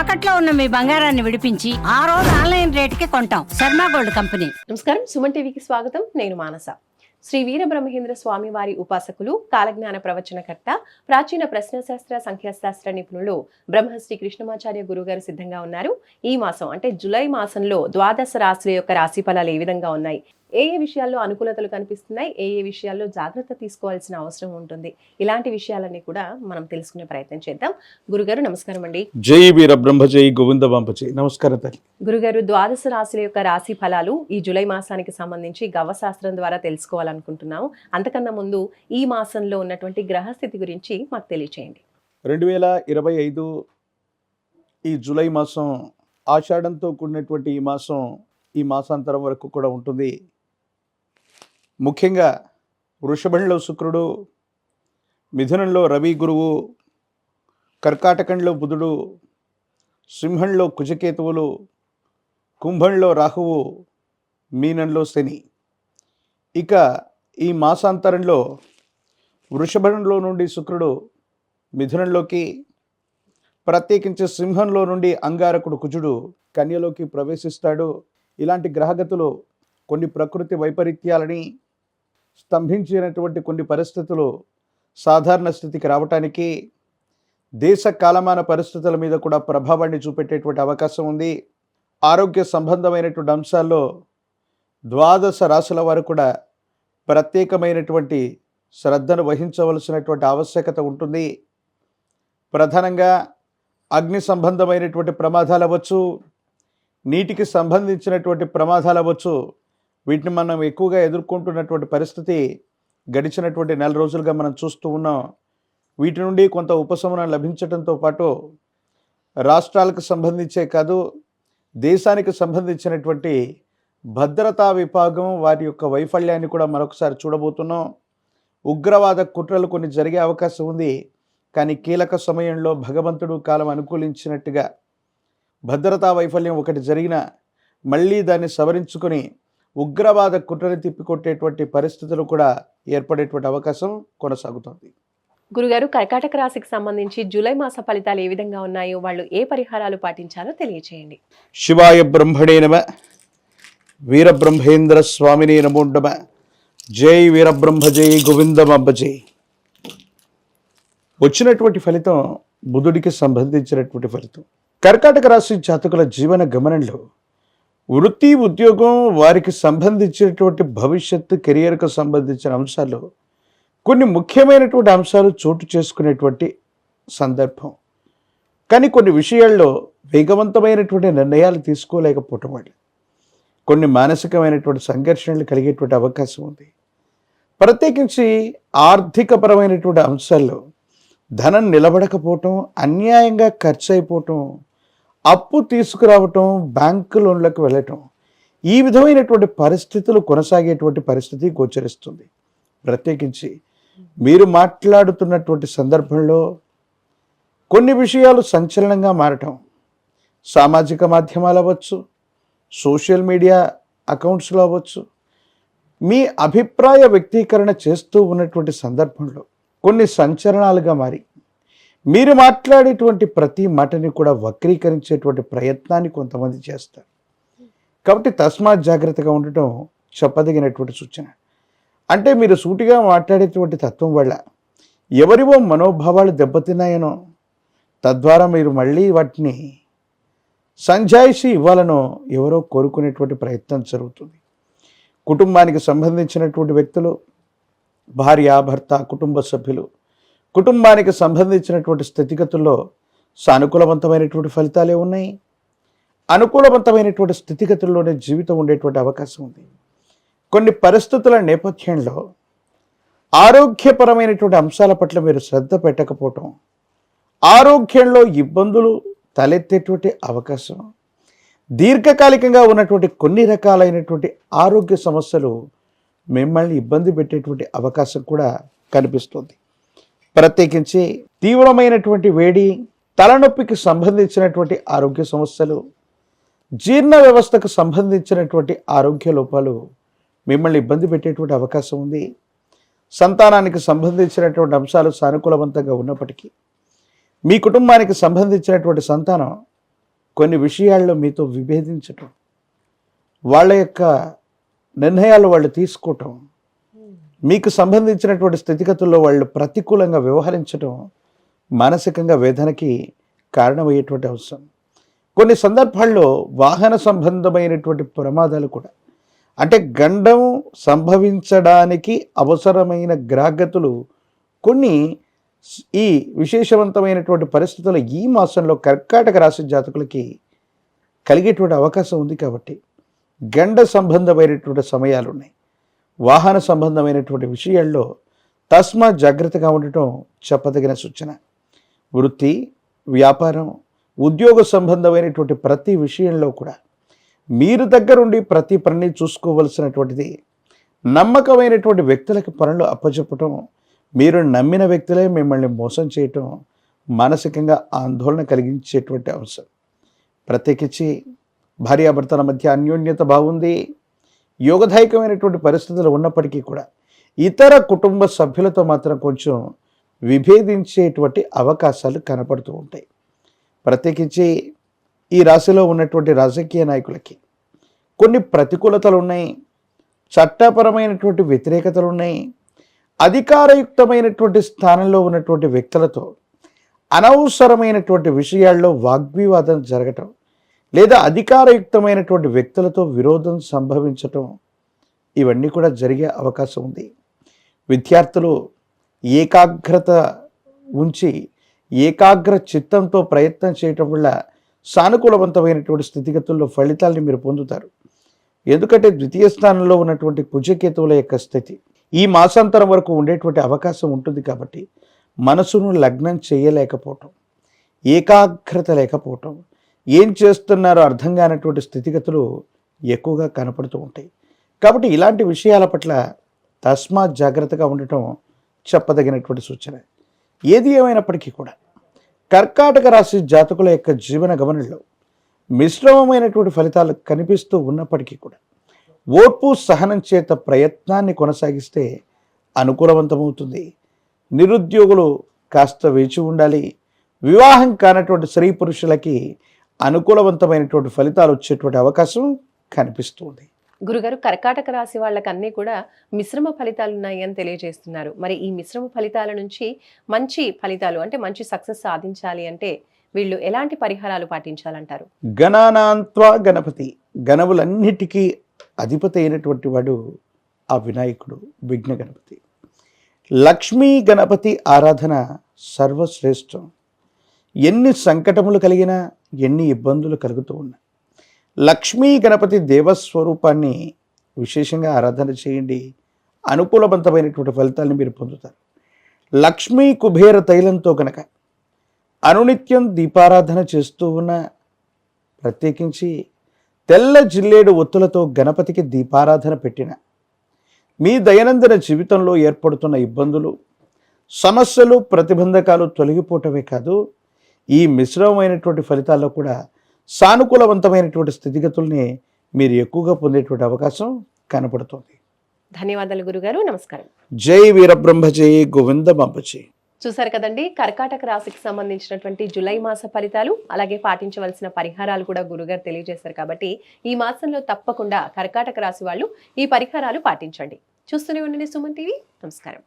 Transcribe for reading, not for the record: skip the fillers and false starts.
తాకట్లో ఉన్న మీ బంగారాన్ని విడిపించి ఆ రోజు ఆన్లైన్ రేటుకి కొంటాం. Sharma gold company. నమస్కారం, సుమన్ టీవీకి స్వాగతం. నేను మానస. శ్రీ వీరబ్రహ్మేంద్ర స్వామి వారి ఉపాసకులు, కాలజ్ఞాన ప్రవచనకర్త, ప్రాచీన ప్రశ్నశాస్త్ర సంఖ్యాశాస్త్ర నిపుణులు బ్రహ్మశ్రీ కృష్ణమాచార్య గురుగారు సిద్ధంగా ఉన్నారు. ఈ మాసం అంటే జూలై మాసంలో ద్వాదశ రాశుల యొక్క రాశి ఫలాలు ఏ విధంగా ఉన్నాయి, ఏ విషయాల్లో అనుకూలతలు కనిపిస్తున్నాయి, ఏ విషయాల్లో జాగ్రత్త తీసుకోవాల్సిన అవసరం ఉంటుంది, ఇలాంటి విషయాలన్నీ కూడా మనం తెలుసుకునే ప్రయత్నం చేద్దాం. గురుగారు నమస్కారం అండి. జై వీరబ్రహ్మ జై గోవిందబాంబ. నమస్కారం తల్లి. గురుగారు, ద్వాదశ రాశుల యొక్క రాశి ఫలాలు ఈ జూలై మాసానికి సంబంధించి గవ్వశాస్త్రం ద్వారా తెలుసుకోవాలనుకుంటున్నాము. అంతకన్నా ముందు ఈ మాసంలో ఉన్నటువంటి గ్రహస్థితి గురించి మాకు తెలియచేయండి. 2025 ఈ జూలై మాసం ఆషాఢంతో కూడినటువంటి ఈ మాసాంతరం వరకు కూడా ఉంటుంది. ముఖ్యంగా వృషభంలో శుక్రుడు, మిథునంలో రవి గురువు, కర్కాటకంలో బుధుడు, సింహంలో కుజకేతువులు, కుంభంలో రాహువు, మీనంలో శని. ఇక ఈ మాసాంతరంలో వృషభంలో నుండి శుక్రుడు మిథునంలోకి, ప్రత్యేకించి సింహంలో నుండి అంగారకుడు కుజుడు కన్యలోకి ప్రవేశిస్తాడు. ఇలాంటి గ్రహగతులు కొన్ని ప్రకృతి వైపరీత్యాలని స్తంభించినటువంటి కొన్ని పరిస్థితులు సాధారణ స్థితికి రావటానికి, దేశ కాలమాన పరిస్థితుల మీద కూడా ప్రభావాన్ని చూపెట్టేటువంటి అవకాశం ఉంది. ఆరోగ్య సంబంధమైనటువంటి అంశాల్లో ద్వాదశ రాశుల వారు కూడా ప్రత్యేకమైనటువంటి శ్రద్ధను వహించవలసినటువంటి ఆవశ్యకత ఉంటుంది. ప్రధానంగా అగ్ని సంబంధమైనటువంటి ప్రమాదాలు అవ్వచ్చు, నీటికి సంబంధించినటువంటి ప్రమాదాలు అవ్వచ్చు. వీటిని మనం ఎక్కువగా ఎదుర్కొంటున్నటువంటి పరిస్థితి గడిచినటువంటి 4 రోజులుగా మనం చూస్తూ ఉన్నాం. వీటి నుండి కొంత ఉపశమనం లభించడంతో పాటు రాష్ట్రాలకు సంబంధించే కాదు, దేశానికి సంబంధించినటువంటి భద్రతా విభాగం వారి యొక్క వైఫల్యాన్ని కూడా మరొకసారి చూడబోతున్నాం. ఉగ్రవాద కుట్రలు కొన్ని జరిగే అవకాశం ఉంది. కానీ కీలక సమయంలో భగవంతుడు కాలం అనుకూలించినట్టుగా భద్రతా వైఫల్యం ఒకటి జరిగినా మళ్ళీ దాన్ని సవరించుకొని ఉగ్రవాద కుట్రని తిప్పికొట్టేటువంటి పరిస్థితులు కూడా ఏర్పడేటువంటి అవకాశం కొనసాగుతుంది. గురుగారు, కర్కాటక రాశికి సంబంధించి జూలై మాస ఫలితాలు ఏ విధంగా ఉన్నాయో, వాళ్ళు ఏ పరిహారాలు పాటించాలో తెలియచేయండి. శివాయ బ్రహ్మణే నమ, వీరబ్రహ్మేంద్ర స్వామినే నమో నమ. జై వీరబ్రహ్మ జై గోవిందమాంబ జై. వచ్చినటువంటి ఫలితం బుధుడికి సంబంధించినటువంటి ఫలితం. కర్కాటక రాశి జాతకుల జీవన గమనంలో వృత్తి, ఉద్యోగం, వారికి సంబంధించినటువంటి భవిష్యత్తు, కెరియర్కు సంబంధించిన అంశాల్లో కొన్ని ముఖ్యమైనటువంటి అంశాలు చోటు చేసుకునేటువంటి సందర్భం. కానీ కొన్ని విషయాల్లో వేగవంతమైనటువంటి నిర్ణయాలు తీసుకోలేకపోవటం వల్ల కొన్ని మానసికమైనటువంటి సంఘర్షణలు కలిగేటువంటి అవకాశం ఉంది. ప్రత్యేకించి ఆర్థికపరమైనటువంటి అంశాల్లో ధనం నిలబడకపోవటం, అన్యాయంగా ఖర్చు అయిపోవటం, అప్పు తీసుకురావటం, బ్యాంకు లోన్లకు వెళ్ళటం, ఈ విధమైనటువంటి పరిస్థితులు కొనసాగేటువంటి పరిస్థితి గోచరిస్తుంది. ప్రత్యేకించి మీరు మాట్లాడుతున్నటువంటి సందర్భంలో కొన్ని విషయాలు సంచలనంగా మారటం, సామాజిక మాధ్యమాలు అవ్వచ్చు, సోషల్ మీడియా అకౌంట్స్లో అవ్వచ్చు, మీ అభిప్రాయ వ్యక్తీకరణ చేస్తూ ఉన్నటువంటి సందర్భంలో కొన్ని సంచలనాలుగా మారి మీరు మాట్లాడేటువంటి ప్రతి మాటని కూడా వక్రీకరించేటువంటి ప్రయత్నాన్ని కొంతమంది చేస్తారు. కాబట్టి తస్మాత్ జాగ్రత్తగా ఉండటం చెప్పదగినటువంటి సూచన. అంటే మీరు సూటిగా మాట్లాడేటువంటి తత్వం వల్ల ఎవరివో మనోభావాలు దెబ్బతిన్నాయనో, తద్వారా మీరు మళ్ళీ వాటిని సంజాయిషి ఇవ్వాలనో ఎవరో కోరుకునేటువంటి ప్రయత్నం జరుగుతుంది. కుటుంబానికి సంబంధించినటువంటి వ్యక్తులు, భార్య, భర్త, కుటుంబ సభ్యులు, కుటుంబానికి సంబంధించినటువంటి స్థితిగతుల్లో సానుకూలవంతమైనటువంటి ఫలితాలే ఉన్నాయి. అనుకూలవంతమైనటువంటి స్థితిగతుల్లోనే జీవితం ఉండేటువంటి అవకాశం ఉంది. కొన్ని పరిస్థితుల నేపథ్యంలో ఆరోగ్యపరమైనటువంటి అంశాల పట్ల మీరు శ్రద్ధ పెట్టకపోవటం, ఆరోగ్యంలో ఇబ్బందులు తలెత్తేటువంటి అవకాశం, దీర్ఘకాలికంగా ఉన్నటువంటి కొన్ని రకాలైనటువంటి ఆరోగ్య సమస్యలు మిమ్మల్ని ఇబ్బంది పెట్టేటువంటి అవకాశం కూడా కనిపిస్తుంది. ప్రత్యేకించి తీవ్రమైనటువంటి వేడి, తలనొప్పికి సంబంధించినటువంటి ఆరోగ్య సమస్యలు, జీర్ణ వ్యవస్థకు సంబంధించినటువంటి ఆరోగ్య లోపాలు మిమ్మల్ని ఇబ్బంది పెట్టేటువంటి అవకాశం ఉంది. సంతానానికి సంబంధించినటువంటి అంశాలు సానుకూలవంతంగా ఉన్నప్పటికీ మీ కుటుంబానికి సంబంధించినటువంటి సంతానం కొన్ని విషయాల్లో మీతో విభేదించటం, వాళ్ళ యొక్క నిర్ణయాలు వాళ్ళు తీసుకోవటం, మీకు సంబంధించినటువంటి స్థితిగతుల్లో వాళ్ళు ప్రతికూలంగా వ్యవహరించడం మానసికంగా వేదనకి కారణమయ్యేటువంటి అవసరం. కొన్ని సందర్భాల్లో వాహన సంబంధమైనటువంటి ప్రమాదాలు కూడా, అంటే గండం సంభవించడానికి అవసరమైన గ్రాహ్యతలు కొన్ని ఈ విశేషవంతమైనటువంటి పరిస్థితులు ఈ మాసంలో కర్కాటక రాశి జాతకులకి కలిగేటువంటి అవకాశం ఉంది. కాబట్టి గండ సంబంధమైనటువంటి సమయాలు ఉన్నాయి. వాహన సంబంధమైనటువంటి విషయాల్లో తస్మాత్ జాగ్రత్తగా ఉండటం చెప్పదగిన సూచన. వృత్తి, వ్యాపారం, ఉద్యోగ సంబంధమైనటువంటి ప్రతి విషయంలో కూడా మీరు దగ్గరుండి ప్రతి పనిని చూసుకోవలసినటువంటిది. నమ్మకమైనటువంటి వ్యక్తులకి పనులు అప్పచెప్పటం, మీరు నమ్మిన వ్యక్తులే మిమ్మల్ని మోసం చేయటం మానసికంగా ఆందోళన కలిగించేటువంటి అంశం. ప్రత్యేకించి భార్యాభర్తల మధ్య అన్యోన్యత బాగుంది, యోగదాయకమైనటువంటి పరిస్థితులు ఉన్నప్పటికీ కూడా ఇతర కుటుంబ సభ్యులతో మాత్రం కొంచెం విభేదించేటువంటి అవకాశాలు కనపడుతూ ఉంటాయి. ప్రత్యేకించి ఈ రాశిలో ఉన్నటువంటి రాజకీయ నాయకులకి కొన్ని ప్రతికూలతలు ఉన్నాయి, చట్టపరమైనటువంటి వ్యతిరేకతలు ఉన్నాయి. అధికారయుక్తమైనటువంటి స్థానంలో ఉన్నటువంటి వ్యక్తులతో అనవసరమైనటువంటి విషయాల్లో వాగ్వివాదం జరగటం, లేదా అధికారయుక్తమైనటువంటి వ్యక్తులతో విరోధం సంభవించటం, ఇవన్నీ కూడా జరిగే అవకాశం ఉంది. విద్యార్థులు ఏకాగ్రత ఉంచి ఏకాగ్ర చిత్తంతో ప్రయత్నం చేయటం వల్ల సానుకూలవంతమైనటువంటి స్థితిగతుల్లో ఫలితాలని మీరు పొందుతారు. ఎందుకంటే ద్వితీయ స్థానంలో ఉన్నటువంటి కుజకేతువుల యొక్క స్థితి ఈ మాసాంతరం వరకు ఉండేటువంటి అవకాశం ఉంటుంది. కాబట్టి మనసును లగ్నం చేయలేకపోవటం, ఏకాగ్రత లేకపోవటం, ఏం చేస్తున్నారో అర్థం కానటువంటి స్థితిగతులు ఎక్కువగా కనపడుతూ ఉంటాయి. కాబట్టి ఇలాంటి విషయాల పట్ల తస్మాత్ జాగ్రత్తగా ఉండటం చెప్పదగినటువంటి సూచన. ఏది ఏమైనప్పటికీ కూడా కర్కాటక రాశి జాతకుల యొక్క జీవన గమనంలో మిశ్రమమైనటువంటి ఫలితాలు కనిపిస్తూ ఉన్నప్పటికీ కూడా ఓర్పు సహనం చేత ప్రయత్నాన్ని కొనసాగిస్తే అనుకూలవంతమవుతుంది. నిరుద్యోగులు కాస్త వేచి ఉండాలి. వివాహం కానటువంటి స్త్రీ పురుషులకి అనుకూలవంతమైనటువంటి ఫలితాలు వచ్చేటువంటి అవకాశం కనిపిస్తుంది. గురుగారు, కర్కాటక రాశి వాళ్ళకి అన్నీ కూడా మిశ్రమ ఫలితాలు ఉన్నాయి అని తెలియజేస్తున్నారు. మరి ఈ మిశ్రమ ఫలితాల నుంచి మంచి ఫలితాలు అంటే మంచి సక్సెస్ సాధించాలి అంటే వీళ్ళు ఎలాంటి పరిహారాలు పాటించాలంటారు? గణానాంత్వా గణపతి, గణములన్నిటికీ అధిపతి అయినటువంటి వాడు ఆ వినాయకుడు, విఘ్న గణపతి. లక్ష్మీ గణపతి ఆరాధన సర్వశ్రేష్టం. ఎన్ని సంకటములు కలిగినా, ఎన్ని ఇబ్బందులు కలుగుతూ ఉన్నా లక్ష్మీ గణపతి దేవస్వరూపాన్ని విశేషంగా ఆరాధన చేయండి. అనుకూలవంతమైనటువంటి ఫలితాలను మీరు పొందుతారు. లక్ష్మీ కుబేర తైలంతో కనుక అనునిత్యం దీపారాధన చేస్తూ ఉన్న, ప్రత్యేకించి తెల్ల జిల్లేడు ఒత్తులతో గణపతికి దీపారాధన పెట్టిన, మీ దైనందిన జీవితంలో ఏర్పడుతున్న ఇబ్బందులు, సమస్యలు, ప్రతిబంధకాలు తొలగిపోవటమే కాదు, ఈ మిశ్రమమైనటువంటి ఫలితాల్లో కూడా సానుకూలవంతమైనటువంటి స్థితిగతుల్ని మీరు ఎక్కువగా పొందేటువంటి అవకాశం కనపడుతుంది. ధన్యవాదాలు గురుగారు, నమస్కారం. జై వీరబ్రహ్మ జై గోవిందమాంబజీ. చూసారు కదండి, కర్కాటక రాశికి సంబంధించినటువంటి జూలై మాస ఫలితాలు, అలాగే పాటించవలసిన పరిహారాలు కూడా గురుగారు తెలియజేశారు. కాబట్టి ఈ మాసంలో తప్పకుండా కర్కాటక రాశి వాళ్ళు ఈ పరిహారాలు పాటించండి. చూస్తూనే ఉండండి సుమన్ టీవీ. నమస్కారం.